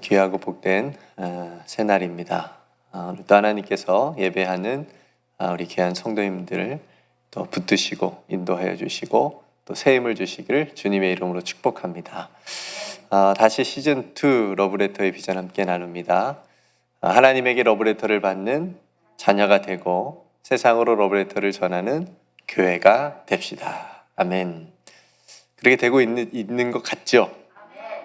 귀하고 복된 새날입니다. 오늘도 하나님께서 예배하는 우리 귀한 성도님들을 또 붙드시고 인도하여 주시고 또 새 힘을 주시기를 주님의 이름으로 축복합니다. 다시 시즌2 러브레터의 비전 함께 나눕니다. 하나님에게 러브레터를 받는 자녀가 되고 세상으로 러브레터를 전하는 교회가 됩시다. 아멘. 그렇게 되고 있는 것 같죠?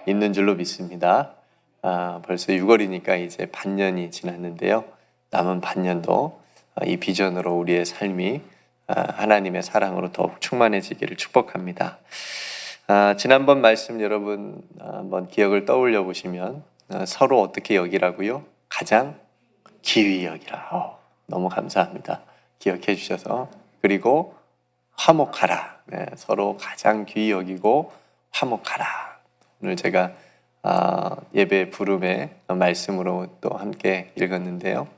있는 줄로 믿습니다. 벌써 6월이니까 이제 반년이 지났는데요. 남은 반년도 이 비전으로 우리의 삶이 하나님의 사랑으로 더욱 충만해지기를 축복합니다. 지난번 말씀 여러분 한번 기억을 떠올려 보시면 서로 어떻게 여기라고요? 가장 귀히 여기라. 너무 감사합니다. 기억해 주셔서. 그리고 화목하라. 서로 가장 귀히 여기고 화목하라. 오늘 제가 예배 부름의 말씀으로 또 함께 읽었는데요.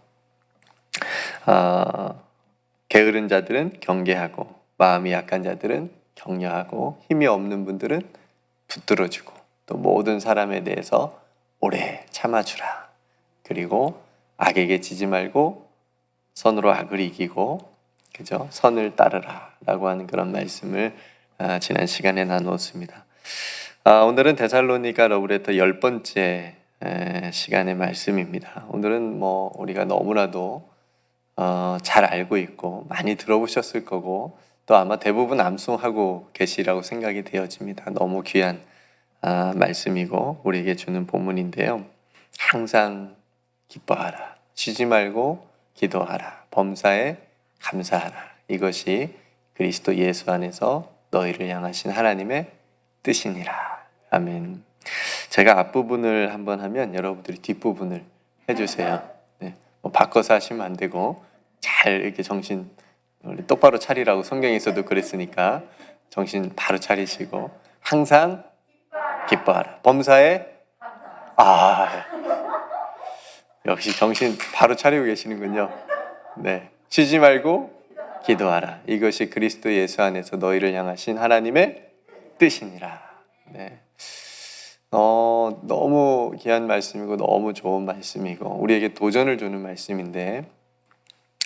게으른 자들은 경계하고 마음이 약한 자들은 격려하고 힘이 없는 분들은 붙들어주고 또 모든 사람에 대해서 오래 참아주라. 그리고 악에게 지지 말고 선으로 악을 이기고 그죠? 선을 따르라 라고 하는 그런 말씀을 지난 시간에 나누었습니다. 오늘은 데살로니가 러브레터 10번째 시간의 말씀입니다. 오늘은 우리가 너무나도 잘 알고 있고 많이 들어보셨을 거고 또 아마 대부분 암송하고 계시라고 생각이 되어집니다. 너무 귀한 말씀이고 우리에게 주는 본문인데요. 항상 기뻐하라. 쉬지 말고 기도하라. 범사에 감사하라. 이것이 그리스도 예수 안에서 너희를 향하신 하나님의 뜻이니라. 아멘. 제가 앞부분을 한번 하면 여러분들이 뒷부분을 해주세요. 바꿔서 하시면 안 되고 잘 이렇게 정신 똑바로 차리라고 성경에서도 그랬으니까 정신 바로 차리시고 항상 기뻐하라. 범사에 역시 정신 바로 차리고 계시는군요. 네, 쉬지 말고 기도하라. 이것이 그리스도 예수 안에서 너희를 향하신 하나님의 뜻이니라. 네. 너무 귀한 말씀이고 너무 좋은 말씀이고 우리에게 도전을 주는 말씀인데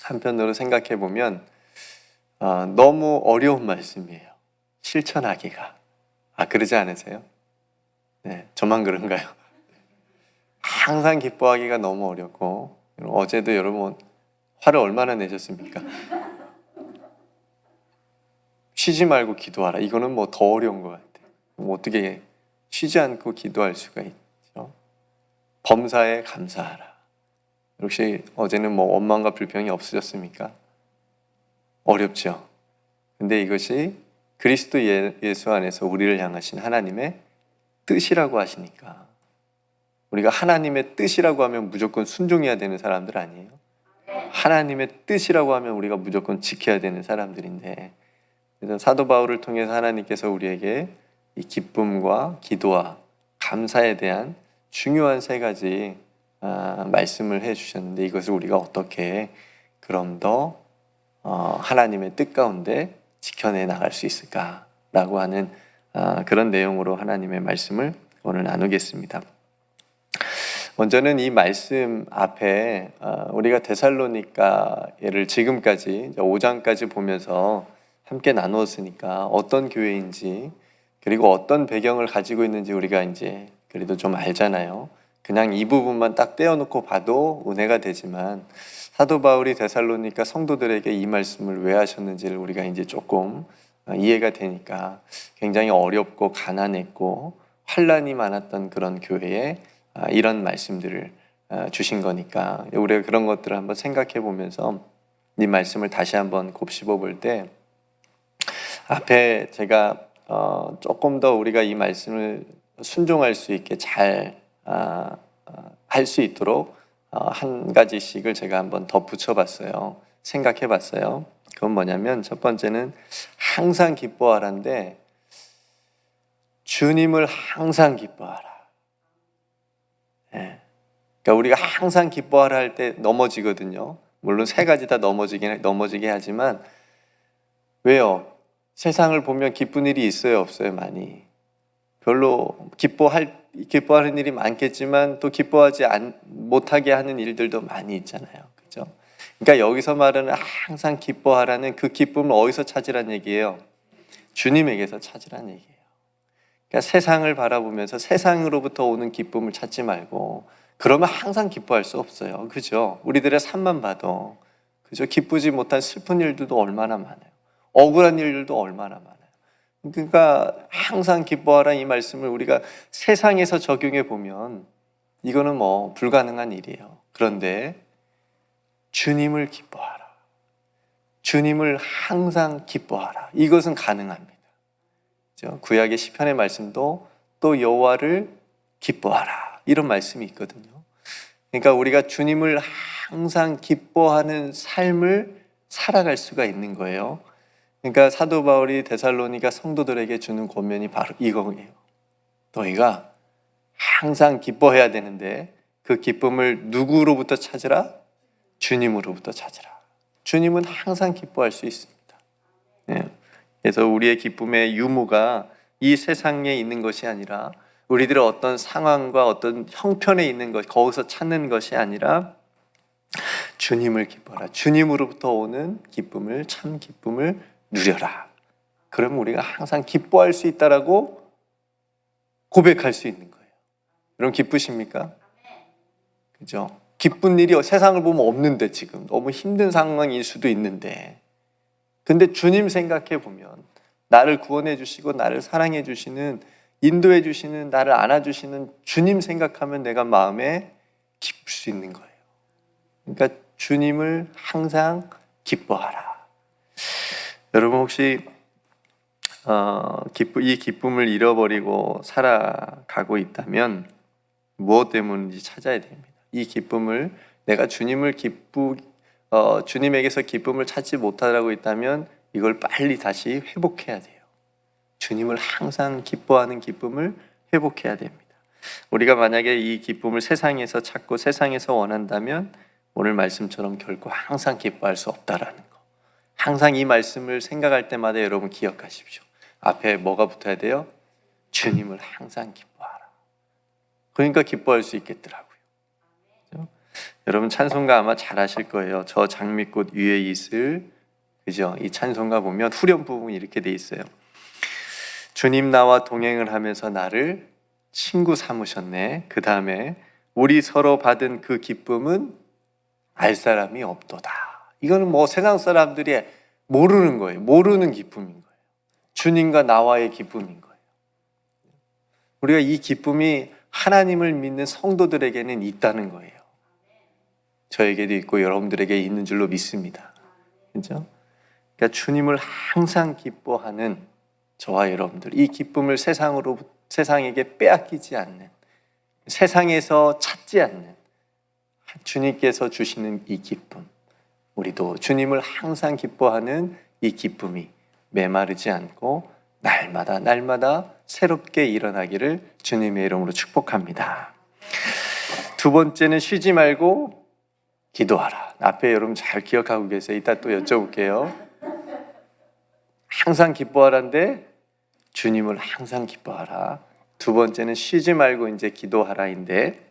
한편으로 생각해 보면 너무 어려운 말씀이에요. 실천하기가. 그러지 않으세요? 네, 저만 그런가요? 항상 기뻐하기가 너무 어렵고 어제도 여러분 화를 얼마나 내셨습니까? 쉬지 말고 기도하라. 이거는 더 어려운 것 같아요. 어떻게 쉬지 않고 기도할 수가 있죠? 범사에 감사하라. 역시 어제는 원망과 불평이 없으셨습니까? 어렵죠. 근데 이것이 그리스도 예수 안에서 우리를 향하신 하나님의 뜻이라고 하시니까 우리가 하나님의 뜻이라고 하면 무조건 순종해야 되는 사람들 아니에요? 하나님의 뜻이라고 하면 우리가 무조건 지켜야 되는 사람들인데 그래서 사도 바울을 통해서 하나님께서 우리에게 이 기쁨과 기도와 감사에 대한 중요한 3가지 말씀을 해주셨는데 이것을 우리가 어떻게 그럼 더 하나님의 뜻 가운데 지켜내 나갈 수 있을까라고 하는 그런 내용으로 하나님의 말씀을 오늘 나누겠습니다. 먼저는 이 말씀 앞에 우리가 데살로니가를 지금까지 5장까지 보면서 함께 나누었으니까 어떤 교회인지 그리고 어떤 배경을 가지고 있는지 우리가 이제 그래도 좀 알잖아요. 그냥 이 부분만 딱 떼어놓고 봐도 은혜가 되지만 사도 바울이 데살로니가 성도들에게 이 말씀을 왜 하셨는지를 우리가 이제 조금 이해가 되니까 굉장히 어렵고 가난했고 환난이 많았던 그런 교회에 이런 말씀들을 주신 거니까 우리가 그런 것들을 한번 생각해 보면서 이 말씀을 다시 한번 곱씹어 볼 때 앞에 제가 조금 더 우리가 이 말씀을 순종할 수 있게 잘 할 수 있도록 한 가지씩을 제가 한번 덧붙여 봤어요. 생각해 봤어요. 그건 뭐냐면 첫 번째는 항상 기뻐하라인데 주님을 항상 기뻐하라. 그러니까 우리가 항상 기뻐하라 할 때 넘어지거든요. 물론 3가지 다 넘어지게 하지만 왜요? 세상을 보면 기쁜 일이 있어요, 없어요? 많이. 별로 기뻐하는 일이 많겠지만 또 기뻐하지 못하게 하는 일들도 많이 있잖아요. 그죠? 그러니까 여기서 말하는 항상 기뻐하라는 그 기쁨을 어디서 찾으란 얘기예요? 주님에게서 찾으란 얘기예요. 그러니까 세상을 바라보면서 세상으로부터 오는 기쁨을 찾지 말고, 그러면 항상 기뻐할 수 없어요. 그죠? 우리들의 삶만 봐도, 그죠? 기쁘지 못한 슬픈 일들도 얼마나 많아요. 억울한 일들도 얼마나 많아요. 그러니까 항상 기뻐하라 이 말씀을 우리가 세상에서 적용해 보면 이거는 뭐 불가능한 일이에요. 그런데 주님을 기뻐하라. 주님을 항상 기뻐하라. 이것은 가능합니다. 구약의 시편의 말씀도 또 여호와를 기뻐하라 이런 말씀이 있거든요. 그러니까 우리가 주님을 항상 기뻐하는 삶을 살아갈 수가 있는 거예요. 그러니까 사도 바울이 데살로니가 성도들에게 주는 권면이 바로 이거예요. 너희가 항상 기뻐해야 되는데 그 기쁨을 누구로부터 찾으라? 주님으로부터 찾으라. 주님은 항상 기뻐할 수 있습니다. 네. 그래서 우리의 기쁨의 유무가 이 세상에 있는 것이 아니라 우리들의 어떤 상황과 어떤 형편에 있는 것, 거기서 찾는 것이 아니라 주님을 기뻐하라. 주님으로부터 오는 기쁨을, 참 기쁨을 누려라. 그러면 우리가 항상 기뻐할 수 있다라고 고백할 수 있는 거예요. 여러분 기쁘십니까? 그죠? 기쁜 일이 세상을 보면 없는데, 지금 너무 힘든 상황일 수도 있는데, 근데 주님 생각해 보면 나를 구원해 주시고 나를 사랑해 주시는, 인도해 주시는, 나를 안아주시는 주님 생각하면 내가 마음에 기쁠 수 있는 거예요. 그러니까 주님을 항상 기뻐하라. 여러분 혹시 이 기쁨을 잃어버리고 살아가고 있다면 무엇 때문인지 찾아야 됩니다. 이 기쁨을, 내가 주님에게서 기쁨을 찾지 못하고 있다면 이걸 빨리 다시 회복해야 돼요. 주님을 항상 기뻐하는 기쁨을 회복해야 됩니다. 우리가 만약에 이 기쁨을 세상에서 찾고 세상에서 원한다면 오늘 말씀처럼 결코 항상 기뻐할 수 없다라는 거. 항상 이 말씀을 생각할 때마다 여러분 기억하십시오. 앞에 뭐가 붙어야 돼요? 주님을 항상 기뻐하라. 그러니까 기뻐할 수 있겠더라고요. 그렇죠? 여러분 찬송가 아마 잘 아실 거예요. 저 장미꽃 위에 있을, 그죠? 이 찬송가 보면 후렴 부분이 이렇게 돼 있어요. 주님 나와 동행을 하면서 나를 친구 삼으셨네. 그 다음에 우리 서로 받은 그 기쁨은 알 사람이 없도다. 이거는 뭐 세상 사람들이 모르는 거예요. 모르는 기쁨인 거예요. 주님과 나와의 기쁨인 거예요. 우리가 이 기쁨이 하나님을 믿는 성도들에게는 있다는 거예요. 저에게도 있고 여러분들에게 있는 줄로 믿습니다. 그렇죠? 그러니까 주님을 항상 기뻐하는 저와 여러분들, 이 기쁨을 세상에게 빼앗기지 않는, 세상에서 찾지 않는 주님께서 주시는 이 기쁨, 우리도 주님을 항상 기뻐하는 이 기쁨이 메마르지 않고 날마다 새롭게 일어나기를 주님의 이름으로 축복합니다. 두 번째는 쉬지 말고 기도하라. 앞에 여러분 잘 기억하고 계세요? 이따 또 여쭤볼게요. 항상 기뻐하라인데 주님을 항상 기뻐하라. 두 번째는 쉬지 말고 이제 기도하라인데,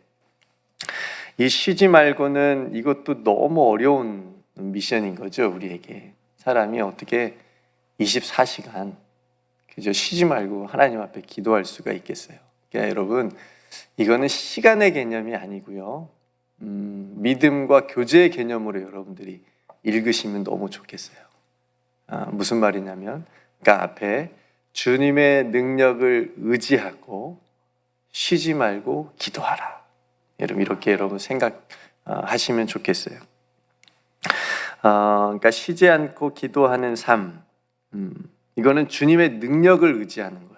이 쉬지 말고는 이것도 너무 어려운 미션인 거죠. 우리에게 사람이 어떻게 24시간 그저 쉬지 말고 하나님 앞에 기도할 수가 있겠어요? 그러니까 여러분 이거는 시간의 개념이 아니고요, 믿음과 교제의 개념으로 여러분들이 읽으시면 너무 좋겠어요. 무슨 말이냐면, 그러니까 앞에 주님의 능력을 의지하고 쉬지 말고 기도하라. 여러분 이렇게 여러분 생각하시면 좋겠어요. 그러니까 쉬지 않고 기도하는 삶, 이거는 주님의 능력을 의지하는 거예요.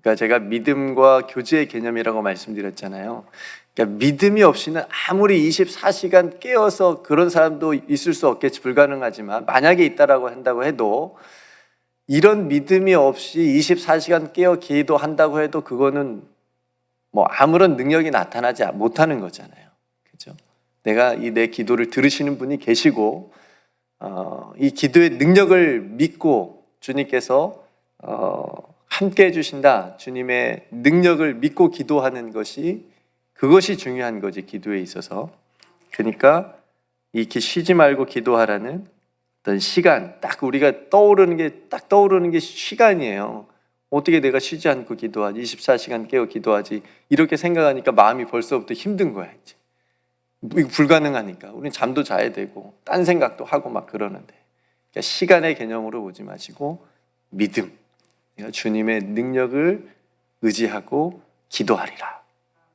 그러니까 제가 믿음과 교제의 개념이라고 말씀드렸잖아요. 그러니까 믿음이 없이는 아무리 24시간 깨어서, 그런 사람도 있을 수 없겠지, 불가능하지만 만약에 있다라고 한다고 해도, 이런 믿음이 없이 24시간 깨어 기도한다고 해도 그거는 뭐 아무런 능력이 나타나지 못하는 거잖아요. 그렇죠? 내 기도를 들으시는 분이 계시고 이 기도의 능력을 믿고 주님께서 함께 해주신다. 주님의 능력을 믿고 기도하는 것이 그것이 중요한 거지, 기도에 있어서. 그러니까 이렇게 쉬지 말고 기도하라는 어떤 시간, 딱 우리가 떠오르는 게 시간이에요. 어떻게 내가 쉬지 않고 기도하지? 24시간 깨어 기도하지? 이렇게 생각하니까 마음이 벌써부터 힘든 거야, 이제. 이거 불가능하니까. 우리는 잠도 자야 되고, 딴 생각도 하고 막 그러는데. 그러니까 시간의 개념으로 보지 마시고, 믿음. 주님의 능력을 의지하고 기도하리라.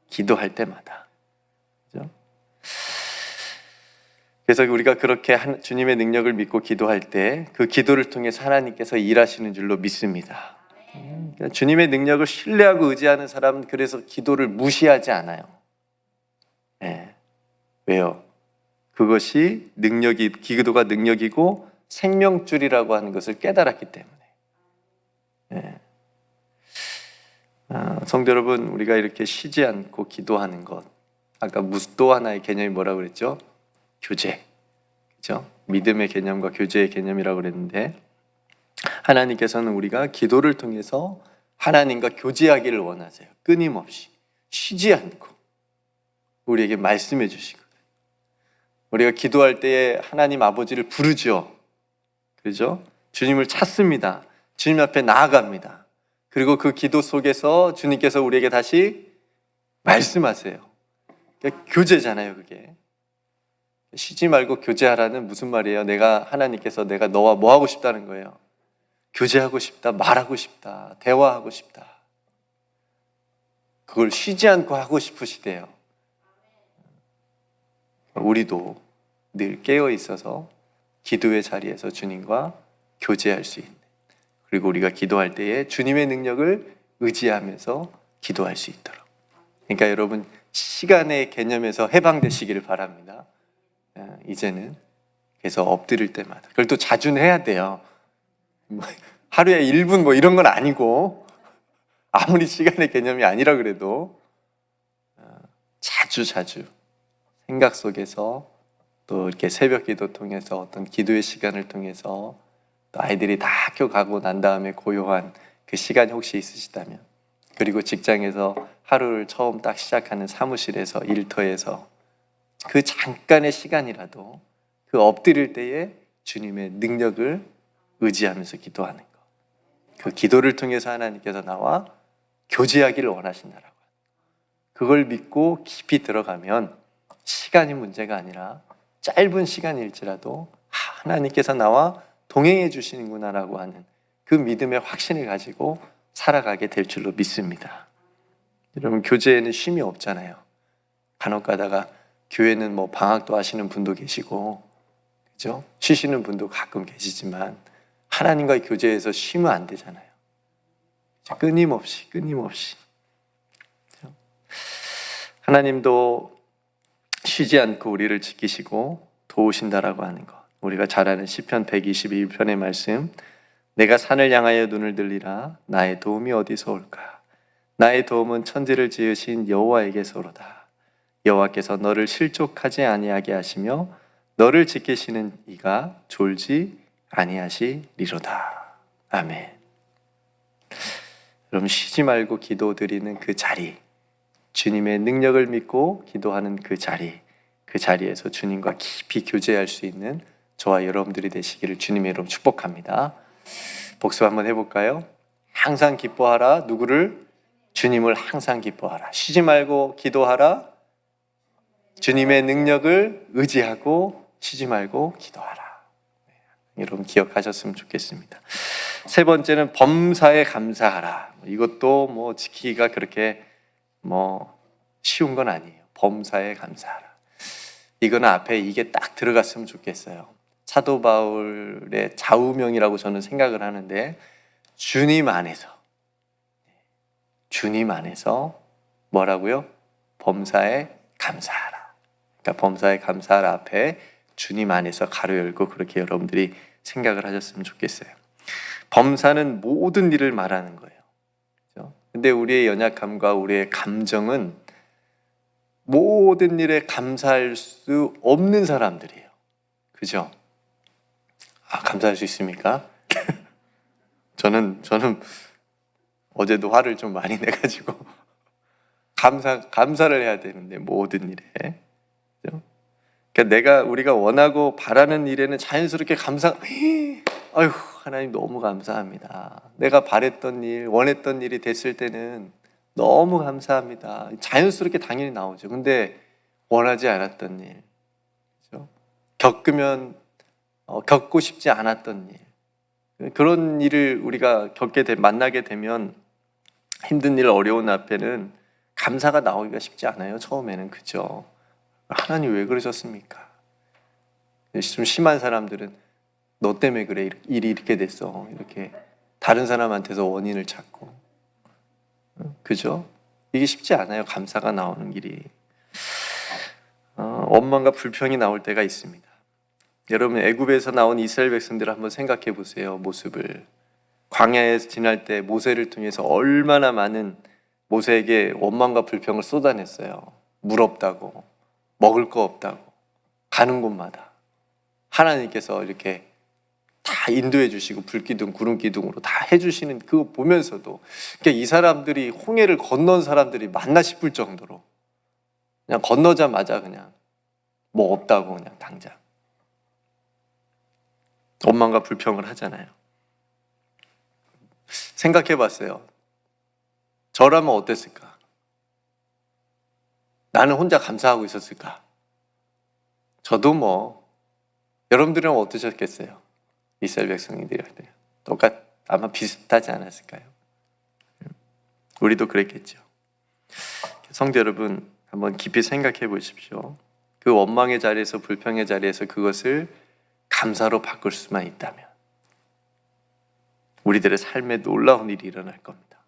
기도할 때마다. 그죠? 그래서 우리가 그렇게 주님의 능력을 믿고 기도할 때 그 기도를 통해서 하나님께서 일하시는 줄로 믿습니다. 주님의 능력을 신뢰하고 의지하는 사람은 그래서 기도를 무시하지 않아요. 네. 왜요? 그것이 기도가 능력이고 생명줄이라고 하는 것을 깨달았기 때문에. 네. 성도 여러분, 우리가 이렇게 쉬지 않고 기도하는 것, 아까 또 하나의 개념이 뭐라고 그랬죠? 교제. 그죠? 믿음의 개념과 교제의 개념이라고 그랬는데, 하나님께서는 우리가 기도를 통해서 하나님과 교제하기를 원하세요. 끊임없이 쉬지 않고 우리에게 말씀해 주시고, 우리가 기도할 때에 하나님 아버지를 부르죠. 그죠? 주님을 찾습니다. 주님 앞에 나아갑니다. 그리고 그 기도 속에서 주님께서 우리에게 다시 말씀하세요. 그러니까 교제잖아요, 그게. 쉬지 말고 교제하라는 무슨 말이에요? 하나님께서 내가 너와 뭐 하고 싶다는 거예요? 교제하고 싶다, 말하고 싶다, 대화하고 싶다. 그걸 쉬지 않고 하고 싶으시대요. 우리도 늘 깨어 있어서 기도의 자리에서 주님과 교제할 수 있는, 그리고 우리가 기도할 때에 주님의 능력을 의지하면서 기도할 수 있도록. 그러니까 여러분, 시간의 개념에서 해방되시기를 바랍니다. 이제는 그래서 엎드릴 때마다, 그걸 또 자주는 해야 돼요. 하루에 1분 뭐 이런 건 아니고, 아무리 시간의 개념이 아니라 그래도 자주 생각 속에서, 또 이렇게 새벽 기도 통해서, 어떤 기도의 시간을 통해서, 또 아이들이 다 학교 가고 난 다음에 고요한 그 시간이 혹시 있으시다면, 그리고 직장에서 하루를 처음 딱 시작하는 사무실에서, 일터에서 그 잠깐의 시간이라도 그 엎드릴 때에 주님의 능력을 의지하면서 기도하는 것, 그 기도를 통해서 하나님께서 나와 교제하기를 원하신다라고. 그걸 믿고 깊이 들어가면 시간이 문제가 아니라 짧은 시간일지라도 하나님께서 나와 동행해 주시는구나라고 하는 그 믿음의 확신을 가지고 살아가게 될 줄로 믿습니다. 여러분, 교제에는 쉼이 없잖아요. 간혹 가다가 교회는 뭐 방학도 하시는 분도 계시고, 그죠? 쉬시는 분도 가끔 계시지만 하나님과의 교제에서 쉬면 안 되잖아요. 끊임없이. 하나님도 쉬지 않고 우리를 지키시고 도우신다라고 하는 것. 우리가 잘 아는 시편 122편의 말씀, 내가 산을 향하여 눈을 들리라. 나의 도움이 어디서 올까? 나의 도움은 천지를 지으신 여호와에게서로다. 여호와께서 너를 실족하지 아니하게 하시며 너를 지키시는 이가 졸지 아니하시리로다. 아멘. 여러분, 쉬지 말고 기도드리는 그 자리, 주님의 능력을 믿고 기도하는 그 자리에서 주님과 깊이 교제할 수 있는 저와 여러분들이 되시기를 주님의 이름으로 축복합니다. 복습 한번 해볼까요? 항상 기뻐하라. 누구를? 주님을 항상 기뻐하라. 쉬지 말고 기도하라. 주님의 능력을 의지하고 쉬지 말고 기도하라. 여러분 기억하셨으면 좋겠습니다. 세 번째는 범사에 감사하라. 이것도 뭐 지키기가 그렇게 뭐 쉬운 건 아니에요. 범사에 감사하라. 이거는 앞에 이게 딱 들어갔으면 좋겠어요. 사도 바울의 좌우명이라고 저는 생각을 하는데, 주님 안에서 뭐라고요? 범사에 감사하라. 그러니까 범사에 감사하라 앞에 주님 안에서 가로 열고 그렇게 여러분들이 생각을 하셨으면 좋겠어요. 범사는 모든 일을 말하는 거예요. 그렇죠? 근데 우리의 연약함과 우리의 감정은 모든 일에 감사할 수 없는 사람들이에요. 그죠? 감사할 수 있습니까? 저는 어제도 화를 좀 많이 내가지고 감사를 해야 되는데 모든 일에. 그죠? 그러니까 우리가 원하고 바라는 일에는 자연스럽게 아유 하나님 너무 감사합니다. 내가 바랬던 일, 원했던 일이 됐을 때는 너무 감사합니다. 자연스럽게 당연히 나오죠. 근데 원하지 않았던 일, 그죠? 겪고 싶지 않았던 일, 그런 일을 우리가 만나게 되면 힘든 일, 어려운 앞에는 감사가 나오기가 쉽지 않아요. 처음에는. 그죠? 하나님 왜 그러셨습니까? 좀 심한 사람들은 너 때문에 그래, 일이 이렇게 됐어, 이렇게 다른 사람한테서 원인을 찾고. 그죠? 이게 쉽지 않아요. 감사가 나오는 길이. 원망과 불평이 나올 때가 있습니다. 여러분, 애굽에서 나온 이스라엘 백성들을 한번 생각해 보세요. 모습을. 광야에서 지날 때 모세를 통해서 얼마나 많은 모세에게 원망과 불평을 쏟아냈어요. 물 없다고, 먹을 거 없다고, 가는 곳마다 하나님께서 이렇게 다 인도해 주시고 불기둥, 구름기둥으로 다 해주시는 그거 보면서도, 그러니까 이 사람들이 홍해를 건넌 사람들이 맞나 싶을 정도로 그냥 건너자마자 그냥 뭐 없다고 그냥 당장 원망과 불평을 하잖아요. 생각해 봤어요. 저라면 어땠을까? 나는 혼자 감사하고 있었을까? 저도 여러분들은 어떠셨겠어요? 이스라엘 백성들이 할 때 아마 비슷하지 않았을까요? 우리도 그랬겠죠. 성도 여러분, 한번 깊이 생각해 보십시오. 그 원망의 자리에서, 불평의 자리에서 그것을 감사로 바꿀 수만 있다면 우리들의 삶에 놀라운 일이 일어날 겁니다.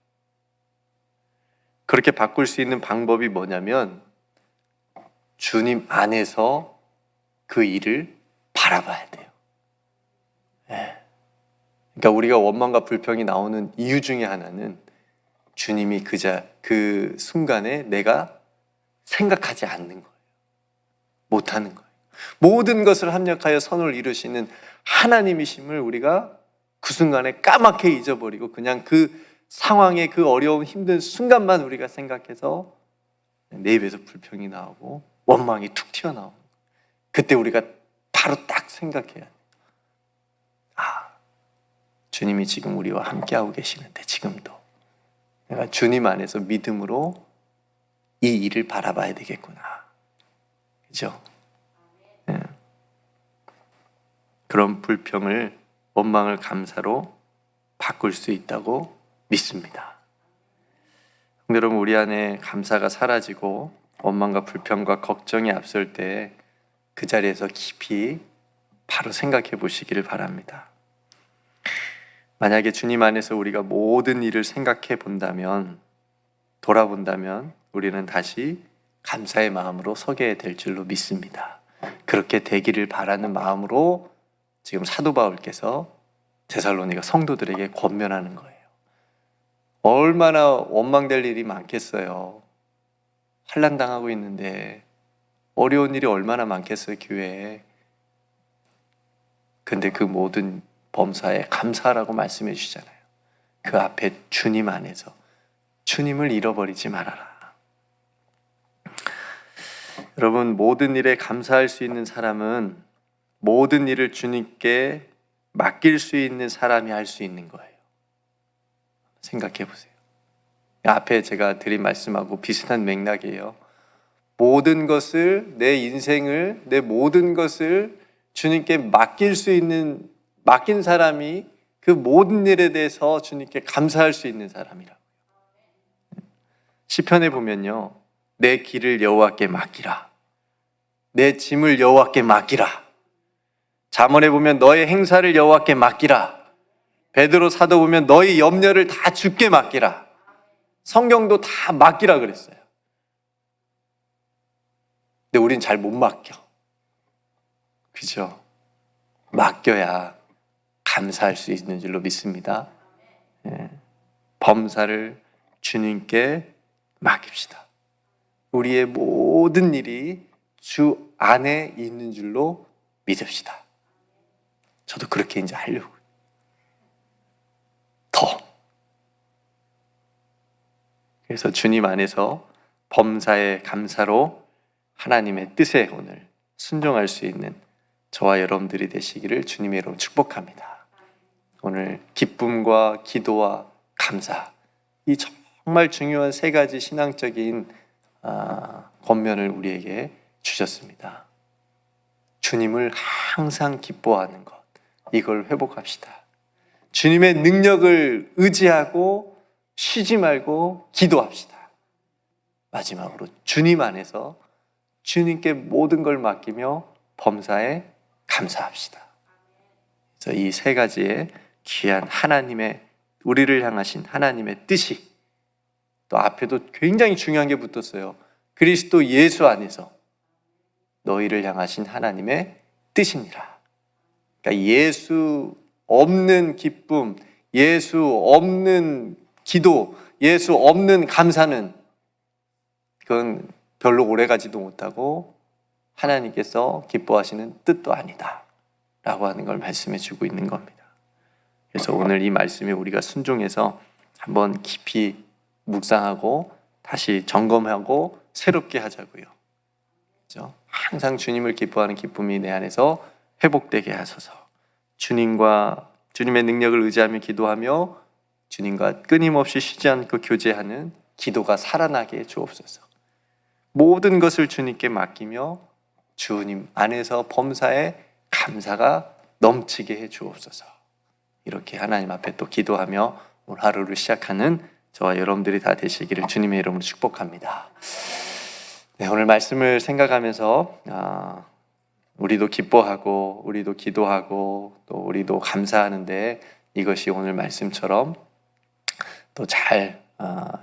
그렇게 바꿀 수 있는 방법이 뭐냐면 주님 안에서 그 일을 바라봐야 돼요. 그러니까 우리가 원망과 불평이 나오는 이유 중에 하나는 주님이 그 순간에 내가 생각하지 않는 거예요. 못하는 거예요. 모든 것을 합력하여 선을 이루시는 하나님이심을 우리가 그 순간에 까맣게 잊어버리고 그냥 그 상황의 그 어려운 힘든 순간만 우리가 생각해서 내 입에서 불평이 나오고 원망이 툭 튀어나오고, 그때 우리가 바로 딱 생각해야 돼요. 주님이 지금 우리와 함께하고 계시는데 지금도 내가 주님 안에서 믿음으로 이 일을 바라봐야 되겠구나. 그죠? 네. 그런 불평을, 원망을 감사로 바꿀 수 있다고 믿습니다. 여러분, 우리 안에 감사가 사라지고 원망과 불평과 걱정이 앞설 때 그 자리에서 깊이 바로 생각해 보시기를 바랍니다. 만약에 주님 안에서 우리가 모든 일을 생각해 본다면, 돌아본다면 우리는 다시 감사의 마음으로 서게 될 줄로 믿습니다. 그렇게 되기를 바라는 마음으로 지금 사도 바울께서 데살로니가 성도들에게 권면하는 거예요. 얼마나 원망될 일이 많겠어요. 환난당하고 있는데 어려운 일이 얼마나 많겠어요, 교회에. 근데 그 모든 범사에 감사라고 말씀해 주시잖아요. 그 앞에 주님 안에서 주님을 잃어버리지 말아라. 여러분, 모든 일에 감사할 수 있는 사람은 모든 일을 주님께 맡길 수 있는 사람이 할 수 있는 거예요. 생각해 보세요. 앞에 제가 드린 말씀하고 비슷한 맥락이에요. 모든 것을, 내 인생을, 내 모든 것을 주님께 맡긴 사람이 그 모든 일에 대해서 주님께 감사할 수 있는 사람이라고요. 시편에 보면요, 내 길을 여호와께 맡기라, 내 짐을 여호와께 맡기라. 잠언에 보면 너의 행사를 여호와께 맡기라. 베드로 사도 보면 너의 염려를 다 주께 맡기라. 성경도 다 맡기라 그랬어요. 근데 우린 잘 못 맡겨. 그죠? 맡겨야 감사할 수 있는 줄로 믿습니다. 범사를 주님께 맡깁시다. 우리의 모든 일이 주 안에 있는 줄로 믿읍시다. 저도 그렇게 이제 하려고. 그래서 주님 안에서 범사에 감사로 하나님의 뜻에 오늘 순종할 수 있는 저와 여러분들이 되시기를 주님의 이름으로 축복합니다. 오늘 기쁨과 기도와 감사, 이 정말 중요한 세 가지 신앙적인 권면을 우리에게 주셨습니다. 주님을 항상 기뻐하는 것, 이걸 회복합시다. 주님의 능력을 의지하고 쉬지 말고 기도합시다. 마지막으로 주님 안에서 주님께 모든 걸 맡기며 범사에 감사합시다. 그래서 이 세 가지의 귀한 하나님의, 우리를 향하신 하나님의 뜻이, 또 앞에도 굉장히 중요한 게 붙었어요. 그리스도 예수 안에서 너희를 향하신 하나님의 뜻이니라. 그러니까 예수 없는 기쁨, 예수 없는 기도, 예수 없는 감사는 그건 별로 오래가지도 못하고 하나님께서 기뻐하시는 뜻도 아니다 라고 하는 걸 말씀해 주고 있는 겁니다. 그래서 오늘 이 말씀에 우리가 순종해서 한번 깊이 묵상하고 다시 점검하고 새롭게 하자고요. 그렇죠? 항상 주님을 기뻐하는 기쁨이 내 안에서 회복되게 하소서. 주님의 능력을 의지하며 기도하며 주님과 끊임없이 쉬지 않고 교제하는 기도가 살아나게 해 주옵소서. 모든 것을 주님께 맡기며 주님 안에서 범사에 감사가 넘치게 해 주옵소서. 이렇게 하나님 앞에 또 기도하며 오늘 하루를 시작하는 저와 여러분들이 다 되시기를 주님의 이름으로 축복합니다. 네, 오늘 말씀을 생각하면서 우리도 기뻐하고 우리도 기도하고 또 우리도 감사하는데 이것이 오늘 말씀처럼 또 잘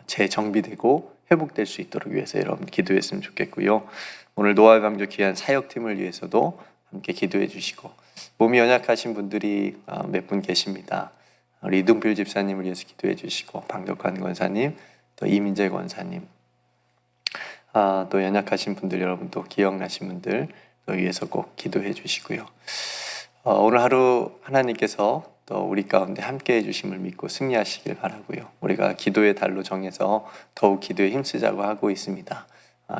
재정비되고 회복될 수 있도록 위해서 여러분 기도했으면 좋겠고요. 오늘 노아의 방주 귀한 사역팀을 위해서도 함께 기도해 주시고, 몸이 연약하신 분들이 몇 분 계십니다. 우리 이동필 집사님을 위해서 기도해 주시고, 방덕환 권사님, 또 이민재 권사님, 또 연약하신 분들, 여러분 또 기억나신 분들 또 위해서 꼭 기도해 주시고요. 오늘 하루 하나님께서 또 우리 가운데 함께 해주심을 믿고 승리하시길 바라고요. 우리가 기도의 달로 정해서 더욱 기도에 힘쓰자고 하고 있습니다.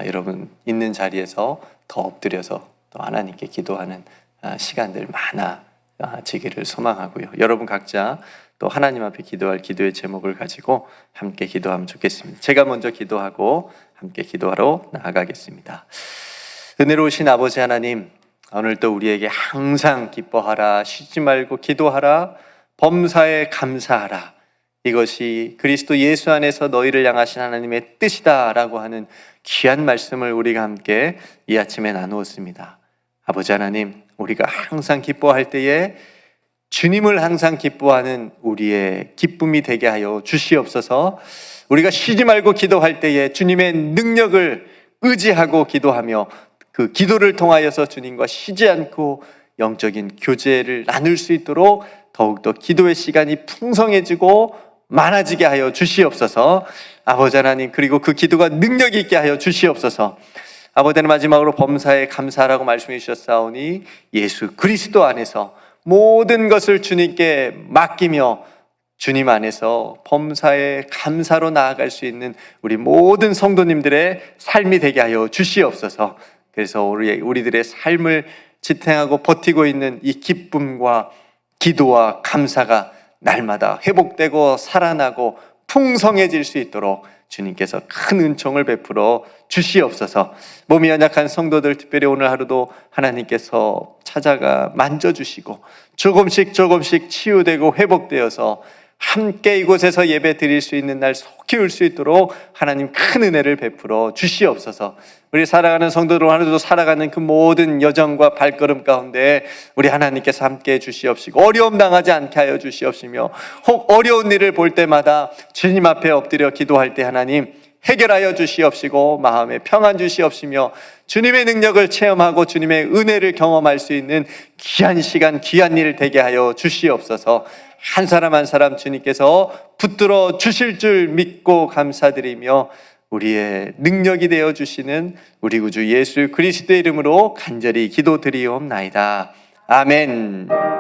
여러분 있는 자리에서 더 엎드려서 또 하나님께 기도하는 시간들 많아지기를 소망하고요. 여러분 각자 또 하나님 앞에 기도할 기도의 제목을 가지고 함께 기도하면 좋겠습니다. 제가 먼저 기도하고 함께 기도하러 나아가겠습니다. 은혜로우신 아버지 하나님, 오늘도 우리에게 항상 기뻐하라, 쉬지 말고 기도하라, 범사에 감사하라, 이것이 그리스도 예수 안에서 너희를 향하신 하나님의 뜻이다 라고 하는 귀한 말씀을 우리가 함께 이 아침에 나누었습니다. 아버지 하나님, 우리가 항상 기뻐할 때에 주님을 항상 기뻐하는 우리의 기쁨이 되게 하여 주시옵소서. 우리가 쉬지 말고 기도할 때에 주님의 능력을 의지하고 기도하며 그 기도를 통하여서 주님과 쉬지 않고 영적인 교제를 나눌 수 있도록 더욱더 기도의 시간이 풍성해지고 많아지게 하여 주시옵소서. 아버지 하나님, 그리고 그 기도가 능력 있게 하여 주시옵소서. 아버지 하나님, 마지막으로 범사에 감사하라고 말씀해 주셨사오니 예수 그리스도 안에서 모든 것을 주님께 맡기며 주님 안에서 범사에 감사로 나아갈 수 있는 우리 모든 성도님들의 삶이 되게 하여 주시옵소서. 그래서 우리들의 삶을 지탱하고 버티고 있는 이 기쁨과 기도와 감사가 날마다 회복되고 살아나고 풍성해질 수 있도록 주님께서 큰 은총을 베풀어 주시옵소서. 몸이 연약한 성도들, 특별히 오늘 하루도 하나님께서 찾아가 만져주시고 조금씩 치유되고 회복되어서 함께 이곳에서 예배 드릴 수 있는 날 속히 올 수 있도록 하나님 큰 은혜를 베풀어 주시옵소서. 우리 살아가는 성도들, 하루도 살아가는 그 모든 여정과 발걸음 가운데 우리 하나님께서 함께 해 주시옵시고 어려움 당하지 않게 하여 주시옵시며, 혹 어려운 일을 볼 때마다 주님 앞에 엎드려 기도할 때 하나님 해결하여 주시옵시고 마음에 평안 주시옵시며 주님의 능력을 체험하고 주님의 은혜를 경험할 수 있는 귀한 시간, 귀한 일 되게 하여 주시옵소서. 한 사람 한 사람 주님께서 붙들어 주실 줄 믿고 감사드리며 우리의 능력이 되어 주시는 우리 구주 예수 그리스도의 이름으로 간절히 기도드리옵나이다. 아멘.